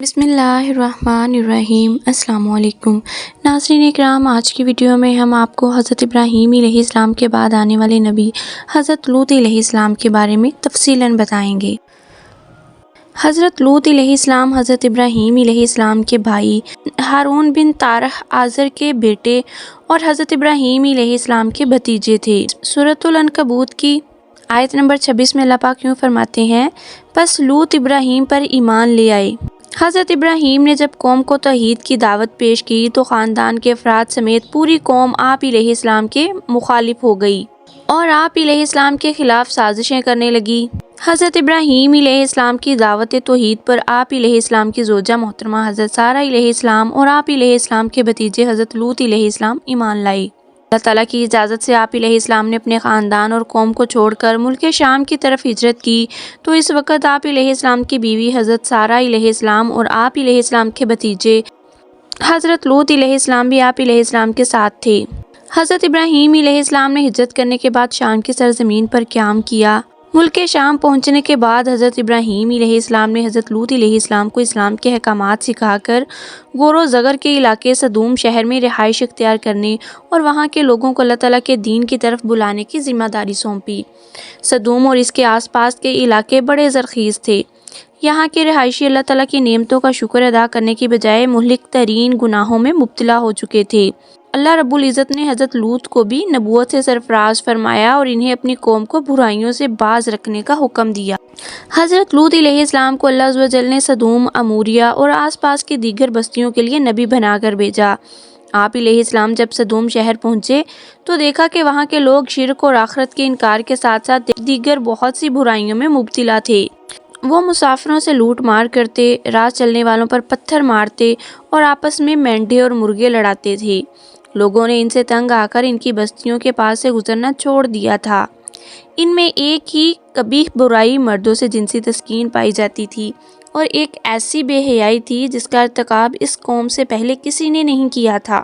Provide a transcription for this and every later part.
بسم اللہ الرحمن الرحیم۔ السلام علیکم ناظرین اکرام، آج کی ویڈیو میں ہم آپ کو حضرت ابراہیم علیہ السلام کے بعد آنے والے نبی حضرت لوط علیہ السلام کے بارے میں تفصیلاً بتائیں گے۔ حضرت لوط علیہ السلام حضرت ابراہیم علیہ السلام کے بھائی ہارون بن تارح آزر کے بیٹے اور حضرت ابراہیم علیہ السلام کے بھتیجے تھے۔ سورۃ العنکبوت کی آیت نمبر 26 میں اللہ پاک یوں فرماتے ہیں، پس لوط ابراہیم پر ایمان لے آئے۔ حضرت ابراہیم نے جب قوم کو توحید کی دعوت پیش کی تو خاندان کے افراد سمیت پوری قوم آپ علیہ السلام کے مخالف ہو گئی اور آپ علیہ السلام کے خلاف سازشیں کرنے لگی۔ حضرت ابراہیم علیہ السلام کی دعوت توحید پر آپ علیہ السلام کی زوجہ محترمہ حضرت سارہ علیہ السلام اور آپ علیہ السلام کے بھتیجے حضرت لوط علیہ السلام ایمان لائے۔ اللہ تعالیٰ کی اجازت سے آپ علیہ السلام نے اپنے خاندان اور قوم کو چھوڑ کر ملک شام کی طرف ہجرت کی تو اس وقت آپ علیہ السلام کی بیوی حضرت سارہ علیہ السلام اور آپ علیہ السلام کے بھتیجے حضرت لوط علیہ السلام بھی آپ علیہ السلام کے ساتھ تھے۔ حضرت ابراہیم علیہ السلام نے ہجرت کرنے کے بعد شام کی سرزمین پر قیام کیا۔ ملک شام پہنچنے کے بعد حضرت ابراہیم علیہ السلام نے حضرت لوط علیہ السلام کو اسلام کے احکامات سکھا کر غور و زگر کے علاقے صدوم شہر میں رہائش اختیار کرنے اور وہاں کے لوگوں کو اللہ تعالیٰ کے دین کی طرف بلانے کی ذمہ داری سونپی۔ صدوم اور اس کے آس پاس کے علاقے بڑے زرخیز تھے۔ یہاں کے رہائشی اللہ تعالیٰ کی نعمتوں کا شکر ادا کرنے کی بجائے مہلک ترین گناہوں میں مبتلا ہو چکے تھے۔ اللہ رب العزت نے حضرت لوط کو بھی نبوت سے سرفراز فرمایا اور انہیں اپنی قوم کو برائیوں سے باز رکھنے کا حکم دیا۔ حضرت لوط علیہ السلام کو اللہ عز و جل نے صدوم، اموریہ اور آس پاس کی دیگر بستیوں کے لیے نبی بنا کر بھیجا۔ آپ علیہ السلام جب صدوم شہر پہنچے تو دیکھا کہ وہاں کے لوگ شرک اور آخرت کے انکار کے ساتھ ساتھ دیگر بہت سی برائیوں میں مبتلا تھے۔ وہ مسافروں سے لوٹ مار کرتے، راہ چلنے والوں پر پتھر مارتے اور آپس میں مینڈھے اور مرغے لڑاتے تھے۔ لوگوں نے ان سے تنگ آ کر ان کی بستیوں کے پاس سے گزرنا چھوڑ دیا تھا۔ ان میں ایک ہی قبیح برائی مردوں سے جنسی تسکین پائی جاتی تھی اور ایک ایسی بے حیائی تھی جس کا ارتکاب اس قوم سے پہلے کسی نے نہیں کیا تھا۔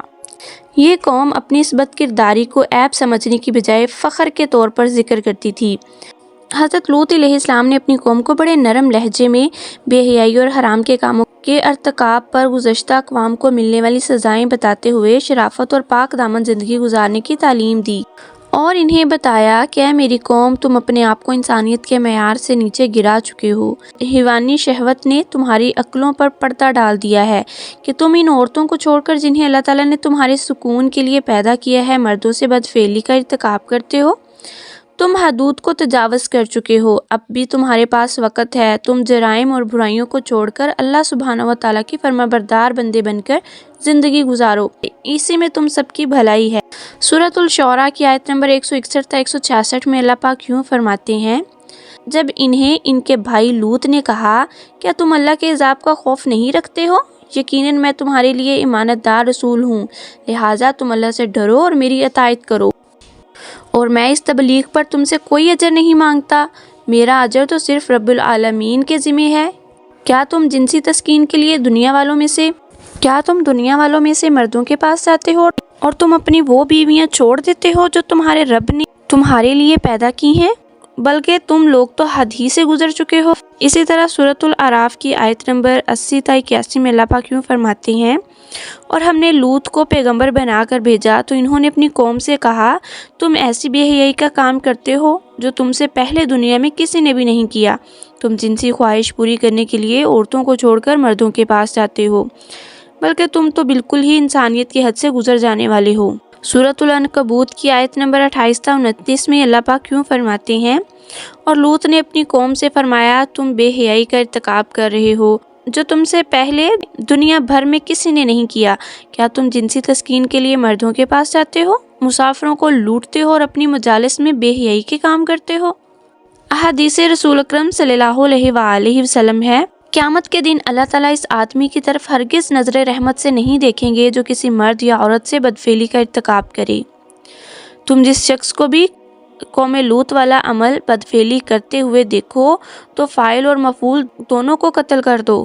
یہ قوم اپنی اس بد کرداری کو عیب سمجھنے کی بجائے فخر کے طور پر ذکر کرتی تھی۔ حضرت لوط علیہ السلام نے اپنی قوم کو بڑے نرم لہجے میں بے حیائی اور حرام کے کاموں کے ارتکاب پر گزشتہ اقوام کو ملنے والی سزائیں بتاتے ہوئے شرافت اور پاک دامن زندگی گزارنے کی تعلیم دی اور انہیں بتایا کہ اے میری قوم، تم اپنے آپ کو انسانیت کے معیار سے نیچے گرا چکے ہو۔ حیوانی شہوت نے تمہاری عقلوں پر پردہ ڈال دیا ہے کہ تم ان عورتوں کو چھوڑ کر جنہیں اللہ تعالیٰ نے تمہارے سکون کے لیے پیدا کیا ہے، مردوں سے بدفعلی کا ارتکاب کرتے ہو۔ تم حدود کو تجاوز کر چکے ہو، اب بھی تمہارے پاس وقت ہے، تم جرائم اور برائیوں کو چھوڑ کر اللہ سبحانہ و تعالیٰ کی فرمانبردار بندے بن کر زندگی گزارو، اسی میں تم سب کی بھلائی ہے۔ سورۃ الشعراء کی آیت نمبر 161 تا 166 میں اللہ پاک یوں فرماتے ہیں، جب انہیں ان کے بھائی لوط نے کہا، کیا تم اللہ کے عذاب کا خوف نہیں رکھتے ہو؟ یقیناً میں تمہارے لیے امانت دار رسول ہوں، لہٰذا تم اللہ سے ڈرو اور میری اطاعت کرو، اور میں اس تبلیغ پر تم سے کوئی اجر نہیں مانگتا، میرا اجر تو صرف رب العالمین کے ذمہ ہے۔ کیا تم جنسی تسکین کے لیے دنیا والوں میں سے مردوں کے پاس جاتے ہو اور تم اپنی وہ بیویاں چھوڑ دیتے ہو جو تمہارے رب نے تمہارے لیے پیدا کی ہیں؟ بلکہ تم لوگ تو حد ہی سے گزر چکے ہو۔ اسی طرح سورۃ الاعراف کی آیت نمبر 80 تا 81 میں اللہ پاک یوں فرماتے ہیں، اور ہم نے لوط کو پیغمبر بنا کر بھیجا تو انہوں نے اپنی قوم سے کہا، تم ایسی بے حیائی کا کام کرتے ہو جو تم سے پہلے دنیا میں کسی نے بھی نہیں کیا۔ تم جنسی خواہش پوری کرنے کے لیے عورتوں کو چھوڑ کر مردوں کے پاس جاتے ہو، بلکہ تم تو بالکل ہی انسانیت کی حد سے گزر جانے والے ہو۔ سورۃ العنکبوت کی آیت نمبر 28 تا 29 میں اللہ پاک یوں فرماتے ہیں، اور لوط نے اپنی قوم سے فرمایا، تم بے حیائی کا ارتکاب کر رہے ہو جو تم سے پہلے دنیا بھر میں کسی نے نہیں کیا۔ کیا تم جنسی تسکین کے لیے مردوں کے پاس جاتے ہو، مسافروں کو لوٹتے ہو اور اپنی مجالس میں بے حیائی کے کام کرتے ہو؟ احادیث رسول اکرم صلی اللہ علیہ وآلہ وسلم ہے، قیامت کے دن اللہ تعالیٰ اس آدمی کی طرف ہرگز نظر رحمت سے نہیں دیکھیں گے جو کسی مرد یا عورت سے بدفعلی کا ارتکاب کرے۔ تم جس شخص کو بھی قوم لوط والا عمل بدفعلی کرتے ہوئے دیکھو تو فاعل اور مفعول دونوں کو قتل کر دو۔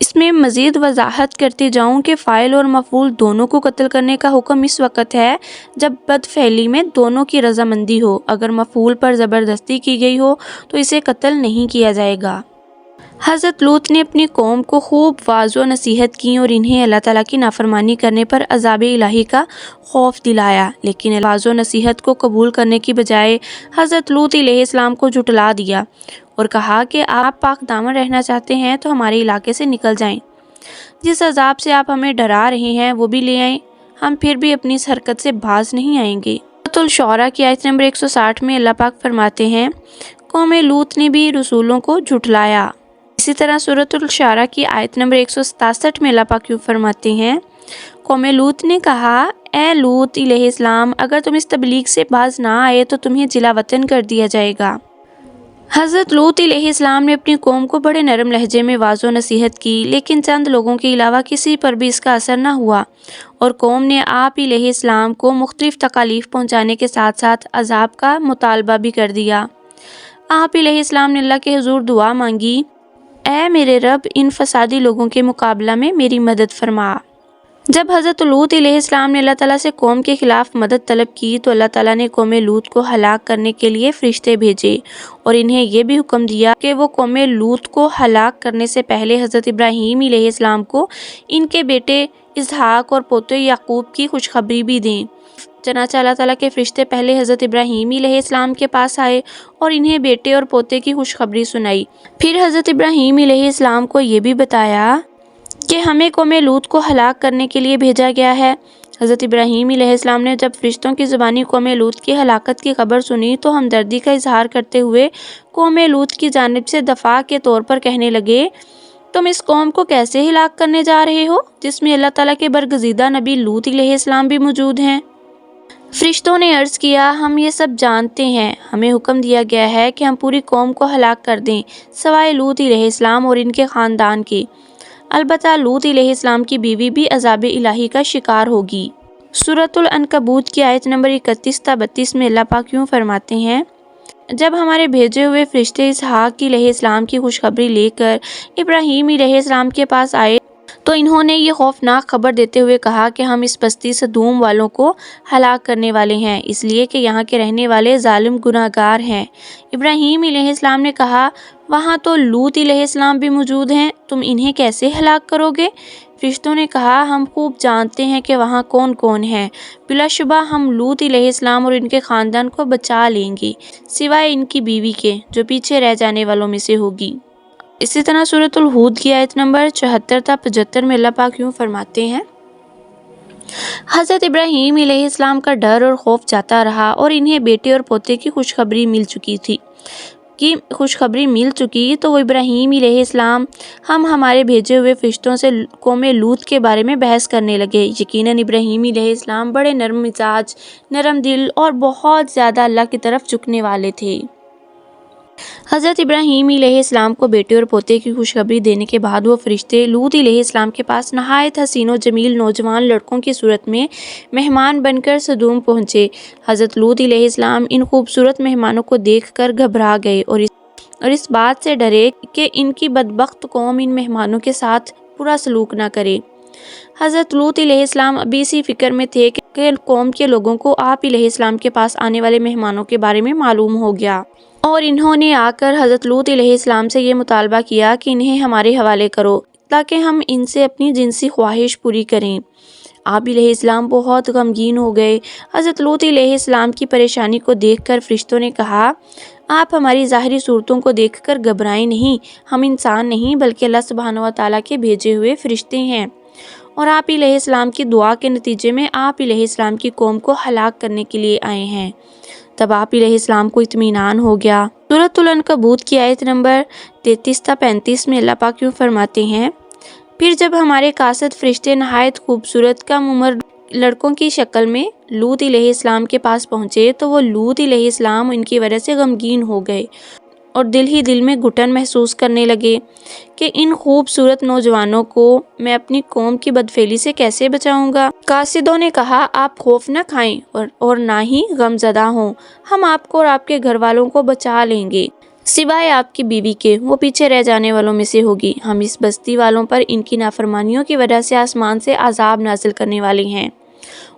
اس میں مزید وضاحت کرتے جاؤں کہ فاعل اور مفعول دونوں کو قتل کرنے کا حکم اس وقت ہے جب بدفعلی میں دونوں کی رضامندی ہو۔ اگر مفعول پر زبردستی کی گئی ہو تو اسے قتل نہیں کیا جائے گا۔ حضرت لوط نے اپنی قوم کو خوب واعظ و نصیحت کی اور انہیں اللہ تعالیٰ کی نافرمانی کرنے پر عذاب الہی کا خوف دلایا، لیکن واعظ و نصیحت کو قبول کرنے کی بجائے حضرت لوط علیہ السلام کو جھٹلا دیا اور کہا کہ آپ پاک دامن رہنا چاہتے ہیں تو ہمارے علاقے سے نکل جائیں، جس عذاب سے آپ ہمیں ڈرا رہے ہیں وہ بھی لے آئیں، ہم پھر بھی اپنی اس حرکت سے باز نہیں آئیں گے۔ سورۃ الشعراء کی آیت نمبر 160 میں اللہ پاک فرماتے ہیں، قوم لوط نے بھی رسولوں کو جھٹلایا۔ اسی طرح سورۃ الشعراء کی آیت نمبر 167 میں اللہ پاک یوں فرماتے ہیں، قوم لوط نے کہا، اے لوط علیہ السلام، اگر تم اس تبلیغ سے باز نہ آئے تو تمہیں جلا وطن کر دیا جائے گا۔ حضرت لوط علیہ السلام نے اپنی قوم کو بڑے نرم لہجے میں واعظ و نصیحت کی، لیکن چند لوگوں کے علاوہ کسی پر بھی اس کا اثر نہ ہوا اور قوم نے آپ علیہ السلام کو مختلف تکالیف پہنچانے کے ساتھ ساتھ عذاب کا مطالبہ بھی کر دیا۔ آپ علیہ السلام نے اللہ کے حضور دعا مانگی، اے میرے رب، ان فسادی لوگوں کے مقابلہ میں میری مدد فرما۔ جب حضرت لوط علیہ السلام نے اللہ تعالیٰ سے قوم کے خلاف مدد طلب کی تو اللہ تعالیٰ نے قوم لوط کو ہلاک کرنے کے لیے فرشتے بھیجے اور انہیں یہ بھی حکم دیا کہ وہ قوم لوط کو ہلاک کرنے سے پہلے حضرت ابراہیم علیہ السلام کو ان کے بیٹے اسحاق اور پوتے یعقوب کی خوشخبری بھی دیں۔ چنانچہ اللہ تعالیٰ کے فرشتے پہلے حضرت ابراہیم علیہ السلام کے پاس آئے اور انہیں بیٹے اور پوتے کی خوشخبری سنائی۔ پھر حضرت ابراہیم علیہ السلام کو یہ بھی بتایا کہ ہمیں قوم لوط کو ہلاک کرنے کے لیے بھیجا گیا ہے۔ حضرت ابراہیم علیہ السلام نے جب فرشتوں کی زبانی قوم لوط کی ہلاکت کی خبر سنی تو ہمدردی کا اظہار کرتے ہوئے قوم لوط کی جانب سے دفاع کے طور پر کہنے لگے، تم اس قوم کو کیسے ہلاک کرنے جا رہے ہو جس میں اللہ تعالیٰ کے برگزیدہ نبی لوط علیہ السلام بھی موجود ہیں؟ فرشتوں نے عرض کیا، ہم یہ سب جانتے ہیں، ہمیں حکم دیا گیا ہے کہ ہم پوری قوم کو ہلاک کر دیں سوائے لوط علیہ السلام اور ان کے خاندان کے، البتہ لوط علیہ السلام کی بیوی بھی عذاب الہی کا شکار ہوگی۔ سورۃ العنکبوت کی آیت نمبر 31 تا 32 میں اللہ پاک یوں فرماتے ہیں، جب ہمارے بھیجے ہوئے فرشتے اسحاق علیہ السلام کی خوشخبری لے کر ابراہیم علیہ السلام کے پاس آئے تو انہوں نے یہ خوفناک خبر دیتے ہوئے کہا کہ ہم اس بستی سدوم والوں کو ہلاک کرنے والے ہیں، اس لیے کہ یہاں کے رہنے والے ظالم گناہگار ہیں۔ ابراہیم علیہ السلام نے کہا، وہاں تو لوط علیہ السلام بھی موجود ہیں، تم انہیں کیسے ہلاک کرو گے؟ فرشتوں نے کہا، ہم خوب جانتے ہیں کہ وہاں کون کون ہیں، بلا شبہ ہم لوط علیہ السلام اور ان کے خاندان کو بچا لیں گے سوائے ان کی بیوی کے جو پیچھے رہ جانے والوں میں سے ہوگی۔ اسی طرح سورۃ الہود کی آیت نمبر 74 تا 75 میں اللہ پاک یوں فرماتے ہیں، حضرت ابراہیم علیہ السلام کا ڈر اور خوف جاتا رہا اور انہیں بیٹے اور پوتے کی خوشخبری مل چکی تو وہ ابراہیم علیہ السلام ہم ہمارے بھیجے ہوئے فرشتوں سے قوم لوط کے بارے میں بحث کرنے لگے۔ یقیناً ابراہیم علیہ السلام بڑے نرم مزاج، نرم دل اور بہت زیادہ اللہ کی طرف جھکنے والے تھے۔ حضرت ابراہیم علیہ السلام کو بیٹے اور پوتے کی خوشخبری دینے کے بعد وہ فرشتے لوط علیہ السلام کے پاس نہایت حسین و جمیل نوجوان لڑکوں کی صورت میں مہمان بن کر سدوم پہنچے۔ حضرت لوط علیہ السلام ان خوبصورت مہمانوں کو دیکھ کر گھبرا گئے اور اس بات سے ڈرے کہ ان کی بدبخت قوم ان مہمانوں کے ساتھ برا سلوک نہ کرے۔ حضرت لوط علیہ السلام ابھی اسی فکر میں تھے کہ قوم کے لوگوں کو آپ علیہ السلام کے پاس آنے والے مہمانوں کے بارے میں معلوم ہو گیا اور انہوں نے آ کر حضرت لوط علیہ السلام سے یہ مطالبہ کیا کہ انہیں ہمارے حوالے کرو تاکہ ہم ان سے اپنی جنسی خواہش پوری کریں۔ آپ علیہ السلام بہت غمگین ہو گئے۔ حضرت لوط علیہ السلام کی پریشانی کو دیکھ کر فرشتوں نے کہا، آپ ہماری ظاہری صورتوں کو دیکھ کر گھبرائیں نہیں، ہم انسان نہیں بلکہ اللہ سبحانہ و تعالیٰ کے بھیجے ہوئے فرشتے ہیں اور آپ علیہ السلام کی دعا کے نتیجے میں آپ علیہ السلام کی قوم کو ہلاک کرنے کے لیے آئے ہیں۔ تب آپ علیہ السلام کو اطمینان ہو گیا۔ سورۃ العنکبوت کی آیت نمبر 33 تا 35 میں اللہ پاک یوں فرماتے ہیں، پھر جب ہمارے قاصد فرشتے نہایت خوبصورت کم عمر لڑکوں کی شکل میں لوط علیہ السلام کے پاس پہنچے تو وہ لوط علیہ السلام ان کی وجہ سے غمگین ہو گئے اور دل ہی دل میں گھٹن محسوس کرنے لگے کہ ان خوبصورت نوجوانوں کو میں اپنی قوم کی بدفعلی سے کیسے بچاؤں گا۔ قاصدوں نے کہا، آپ خوف نہ کھائیں اور نہ ہی غم زدہ ہوں، ہم آپ کو اور آپ کے گھر والوں کو بچا لیں گے سوائے آپ کی بیوی کے، وہ پیچھے رہ جانے والوں میں سے ہوگی۔ ہم اس بستی والوں پر ان کی نافرمانیوں کی وجہ سے آسمان سے عذاب نازل کرنے والے ہیں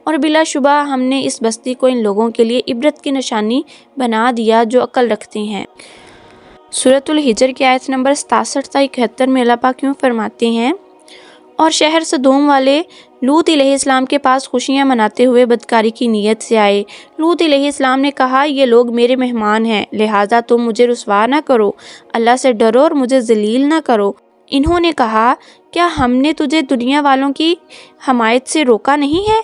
اور بلا شبہ ہم نے اس بستی کو ان لوگوں کے لیے عبرت کی نشانی بنا دیا جو عقل رکھتے ہیں۔ سورۃ الحجر کی آیت نمبر 67 تا 71 میں اللہ پاک یوں فرماتے ہیں، اور شہر صدوم والے لوط علیہ السلام کے پاس خوشیاں مناتے ہوئے بدکاری کی نیت سے آئے۔ لوط علیہ السلام نے کہا، یہ لوگ میرے مہمان ہیں، لہٰذا تم مجھے رسوا نہ کرو، اللہ سے ڈرو اور مجھے ذلیل نہ کرو۔ انہوں نے کہا، کیا ہم نے تجھے دنیا والوں کی حمایت سے روکا نہیں ہے؟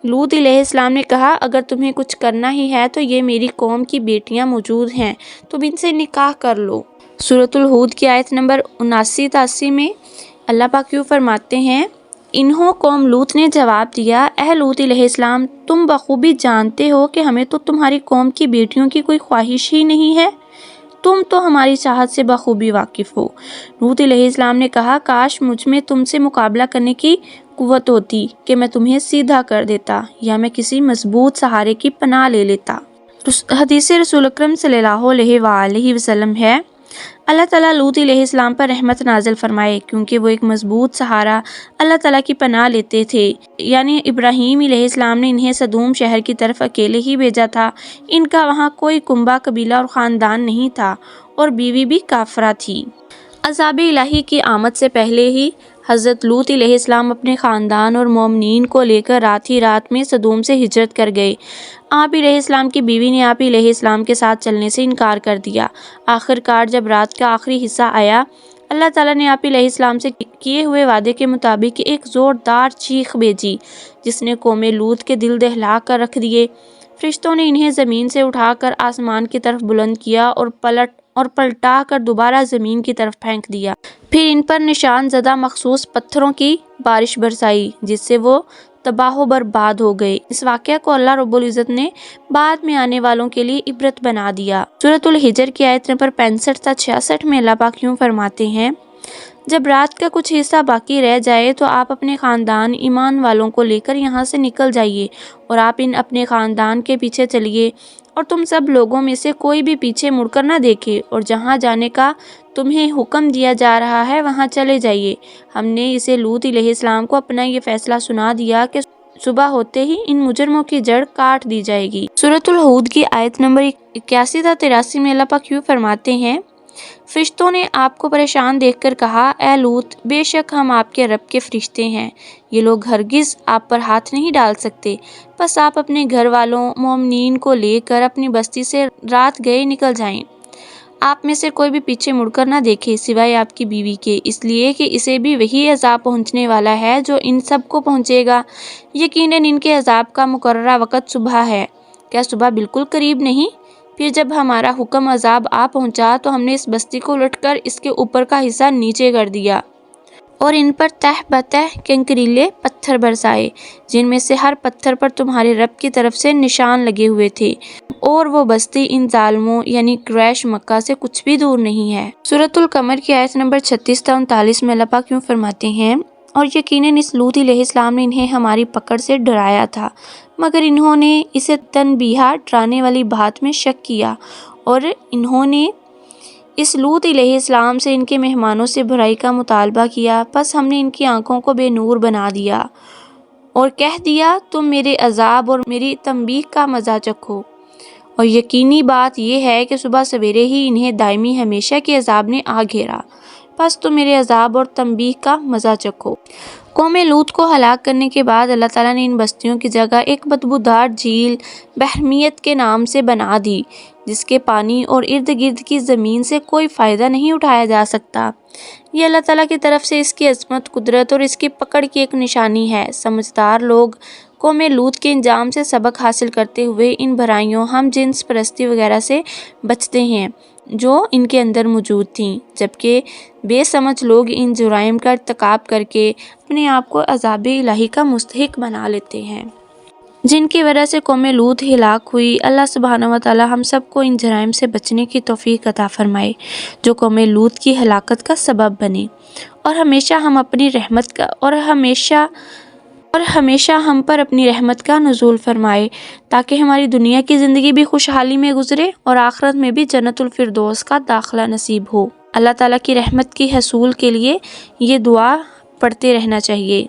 لوط علیہ السلام نے کہا، اگر تمہیں کچھ کرنا ہی ہے تو یہ میری قوم کی بیٹیاں موجود ہیں، تم ان سے نکاح کر لو۔ سورۃ الہود کی آیت نمبر 79 تا 80 میں اللہ پاک یوں فرماتے ہیں، انہوں قوم لوط نے جواب دیا، اے لوط علیہ السلام، تم بخوبی جانتے ہو کہ ہمیں تو تمہاری قوم کی بیٹیوں کی کوئی خواہش ہی نہیں ہے، تم تو ہماری چاہت سے بخوبی واقف ہو۔ لوط علیہ السلام نے کہا، کاش مجھ میں تم سے مقابلہ کرنے کی قوت ہوتی کہ میں تمہیں سیدھا کر دیتا یا میں کسی مضبوط سہارے کی پناہ لے لیتا۔ حدیث رسول اکرم صلی اللہ علیہ وآلہ وسلم ہے، اللہ تعالیٰ لوط علیہ السلام پر رحمت نازل فرمائے، کیونکہ وہ ایک مضبوط سہارا اللہ تعالیٰ کی پناہ لیتے تھے، یعنی ابراہیم علیہ السلام نے انہیں صدوم شہر کی طرف اکیلے ہی بھیجا تھا۔ ان کا وہاں کوئی کنبہ قبیلہ اور خاندان نہیں تھا اور بیوی بھی کافرہ تھی۔ عذاب الہی کی آمد سے پہلے ہی حضرت لوط علیہ السلام اپنے خاندان اور مومنین کو لے کر رات ہی رات میں صدوم سے ہجرت کر گئے۔ آپ علیہ السلام کی بیوی نے آپ علیہ السلام کے ساتھ چلنے سے انکار کر دیا۔ آخر کار جب رات کا آخری حصہ آیا، اللہ تعالیٰ نے آپ علیہ السلام سے کیے ہوئے وعدے کے مطابق ایک زوردار چیخ بھیجی، جس نے قوم لوط کے دل دہلا کر رکھ دیے۔ فرشتوں نے انہیں زمین سے اٹھا کر آسمان کی طرف بلند کیا اور پلٹا کر دوبارہ زمین کی طرف پھینک دیا۔ پھر ان پر نشان زدہ مخصوص پتھروں کی بارش برسائی، جس سے وہ تباہ و برباد ہو گئے۔ اس واقعہ کو اللہ رب العزت نے بعد میں آنے والوں کے لیے عبرت بنا دیا۔ سورۃ الحجر کی آیت نمبر 65 تا 66 میں اللہ پاک یوں فرماتے ہیں، جب رات کا کچھ حصہ باقی رہ جائے تو آپ اپنے خاندان ایمان والوں کو لے کر یہاں سے نکل جائیے اور آپ اپنے خاندان کے پیچھے چلیے، اور تم سب لوگوں میں سے کوئی بھی پیچھے مڑ کر نہ دیکھے، اور جہاں جانے کا تمہیں حکم دیا جا رہا ہے وہاں چلے جائیے۔ ہم نے اسے لوط علیہ السلام کو اپنا یہ فیصلہ سنا دیا کہ صبح ہوتے ہی ان مجرموں کی جڑ کاٹ دی جائے گی۔ سورۃ الہود کی آیت نمبر 81 تا 83 میں اللہ پاک یوں فرماتے ہیں، فرشتوں نے آپ کو پریشان دیکھ کر کہا، اے لوط، بے شک ہم آپ کے رب کے فرشتے ہیں، یہ لوگ ہرگز آپ پر ہاتھ نہیں ڈال سکتے، بس آپ اپنے گھر والوں مومنین کو لے کر اپنی بستی سے رات گئے نکل جائیں۔ آپ میں سے کوئی بھی پیچھے مڑ کر نہ دیکھے سوائے آپ کی بیوی کے، اس لیے کہ اسے بھی وہی عذاب پہنچنے والا ہے جو ان سب کو پہنچے گا۔ یقیناً ان کے عذاب کا مقررہ وقت صبح ہے، کیا صبح بالکل قریب نہیں؟ پھر جب ہمارا حکم عذاب آ پہنچا تو ہم نے اس بستی کو الٹ کر اس کے اوپر کا حصہ نیچے کر دیا اور ان پر تہ بتہ کنکریلے پتھر برسائے، جن میں سے ہر پتھر پر تمہارے رب کی طرف سے نشان لگے ہوئے تھے، اور وہ بستی ان ظالموں یعنی قریش مکہ سے کچھ بھی دور نہیں ہے۔ سورۃ القمر کی آیت نمبر 36 تا 39 میں اللہ پاک یوں فرماتے ہیں، اور یقیناً اس لوط علیہ السلام نے انہیں ہماری پکڑ سے ڈرایا تھا، مگر انہوں نے اسے تنبیہہ ڈرانے والی بات میں شک کیا، اور انہوں نے اس لوط علیہ السلام سے ان کے مہمانوں سے برائی کا مطالبہ کیا، پس ہم نے ان کی آنکھوں کو بے نور بنا دیا اور کہہ دیا، تم میرے عذاب اور میری تنبیہ کا مزہ چکھو، اور یقینی بات یہ ہے کہ صبح سویرے ہی انہیں دائمی ہمیشہ کے عذاب نے آ گھیرا، پس تم میرے عذاب اور تنبیہ کا مزہ چکھو۔ قوم لوط کو ہلاک کرنے کے بعد اللہ تعالیٰ نے ان بستیوں کی جگہ ایک بدبودار جھیل بحرمیت کے نام سے بنا دی، جس کے پانی اور ارد گرد کی زمین سے کوئی فائدہ نہیں اٹھایا جا سکتا۔ یہ اللہ تعالیٰ کی طرف سے اس کی عظمت، قدرت اور اس کی پکڑ کی ایک نشانی ہے۔ سمجھدار لوگ قوم لوط کے انجام سے سبق حاصل کرتے ہوئے ان برائیوں، ہم جنس پرستی وغیرہ سے بچتے ہیں جو ان کے اندر موجود تھیں، جبکہ بے سمجھ لوگ ان جرائم کا ارتکاب کر کے اپنے آپ کو عذاب الہی کا مستحق بنا لیتے ہیں، جن کی وجہ سے قوم لوط ہلاک ہوئی۔ اللہ سبحانہ و تعالی ہم سب کو ان جرائم سے بچنے کی توفیق عطا فرمائے جو قوم لوط کی ہلاکت کا سبب بنے، اور ہمیشہ ہم پر اپنی رحمت کا نزول فرمائے، تاکہ ہماری دنیا کی زندگی بھی خوشحالی میں گزرے اور آخرت میں بھی جنت الفردوس کا داخلہ نصیب ہو۔ اللہ تعالیٰ کی رحمت کی حصول کے لیے یہ دعا پڑھتے رہنا چاہیے۔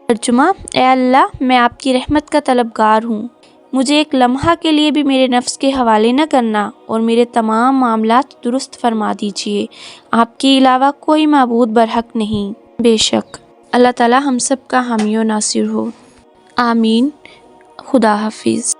ترجمہ: اے اللہ، میں آپ کی رحمت کا طلبگار ہوں، مجھے ایک لمحہ کے لیے بھی میرے نفس کے حوالے نہ کرنا اور میرے تمام معاملات درست فرما دیجیے۔ آپ کے علاوہ کوئی معبود برحق نہیں۔ بے شک اللہ تعالی ہم سب کا حامی و ناصر ہو۔ آمین۔ خدا حافظ۔